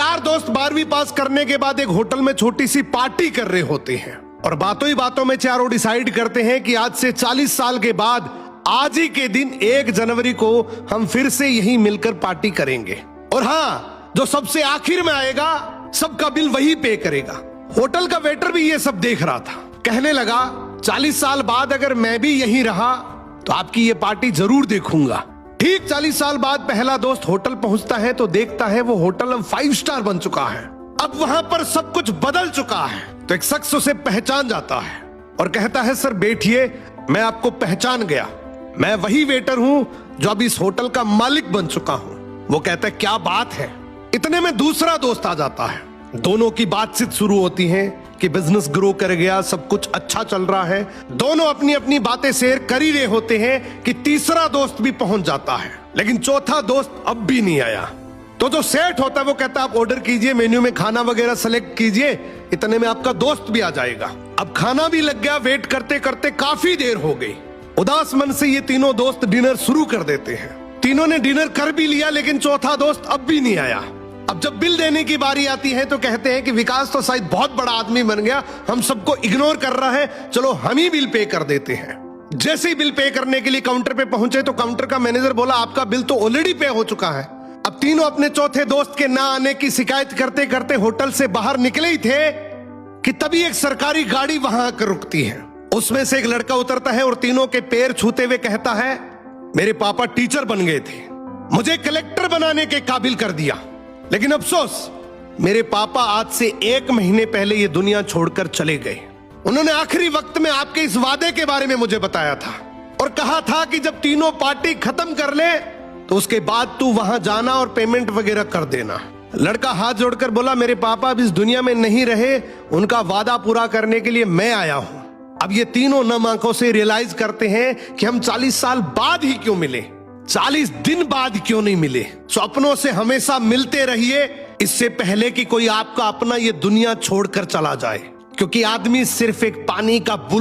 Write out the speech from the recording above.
4 दोस्त 12वीं पास करने के बाद एक होटल में छोटी सी पार्टी कर रहे होते हैं और बातों ही बातों में चारों डिसाइड करते हैं कि आज से 40 साल के बाद आज ही के दिन 1 जनवरी को हम फिर से यहीं मिलकर पार्टी करेंगे। और हाँ, जो सबसे आखिर में आएगा सबका बिल वही पे करेगा। होटल का वेटर भी ये सब देख रहा था। कहने लगा 40 साल बाद अगर मैं भी यहीं रहा तो आपकी ये पार्टी जरूर देखूंगा। ठीक 40 साल बाद पहला दोस्त होटल पहुंचता है तो देखता है वो होटल अब 5 स्टार बन चुका है। अब वहां पर सब कुछ बदल चुका है। तो एक शख्स उसे पहचान जाता है और कहता है सर बैठिए, मैं आपको पहचान गया, मैं वही वेटर हूं जो अब इस होटल का मालिक बन चुका हूं। वो कहता है क्या बात है। इतने में दूसरा दोस्त आ जाता है। दोनों की बातचीत शुरू होती है कि बिजनेस ग्रो कर गया, सब कुछ अच्छा चल रहा है। दोनों अपनी अपनी बातें शेयर कर ही रहे होते हैं कि तीसरा दोस्त भी पहुंच जाता है, लेकिन चौथा दोस्त अब भी नहीं आया। तो जो सेठ होता है वो कहता है आप ऑर्डर कीजिए, मेन्यू में खाना वगैरह सेलेक्ट कीजिए, इतने में आपका दोस्त भी आ जाएगा। अब खाना भी लग गया। वेट करते करते काफी देर हो गई। उदास मन से ये तीनों दोस्त डिनर शुरू कर देते हैं। तीनों ने डिनर कर भी लिया, लेकिन चौथा दोस्त अब भी नहीं आया। अब जब बिल देने की बारी आती है तो कहते हैं कि विकास तो शायद बहुत बड़ा आदमी बन गया, हम सबको इग्नोर कर रहा है, चलो हम ही बिल पे कर देते हैं। जैसे ही बिल पे करने के लिए काउंटर पे पहुंचे तो काउंटर का मैनेजर बोला आपका बिल तो ऑलरेडी पे हो चुका है। अब तीनों अपने चौथे दोस्त के ना आने की शिकायत करते करते होटल से बाहर निकले ही थे कि तभी एक सरकारी गाड़ी वहां आकर रुकती है। उसमें से एक लड़का उतरता है और तीनों के पैर छूते हुए कहता है मेरे पापा टीचर बन गए थे, मुझे कलेक्टर बनाने के काबिल कर दिया, लेकिन अफसोस मेरे पापा आज से 1 महीने पहले ये दुनिया छोड़कर चले गए। उन्होंने आखिरी वक्त में आपके इस वादे के बारे में मुझे बताया था और कहा था कि जब तीनों पार्टी खत्म कर ले तो उसके बाद तू वहां जाना और पेमेंट वगैरह कर देना। लड़का हाथ जोड़कर बोला मेरे पापा अब इस दुनिया में नहीं रहे, उनका वादा पूरा करने के लिए मैं आया हूं। अब ये तीनों नम आंखों से रियलाइज करते हैं कि हम 40 साल बाद ही क्यों मिले, 40 दिन बाद क्यों नहीं मिले। स्वप्नों से हमेशा मिलते रहिए, इससे पहले कि कोई आपका अपना ये दुनिया छोड़कर चला जाए, क्योंकि आदमी सिर्फ एक पानी का बुलबुला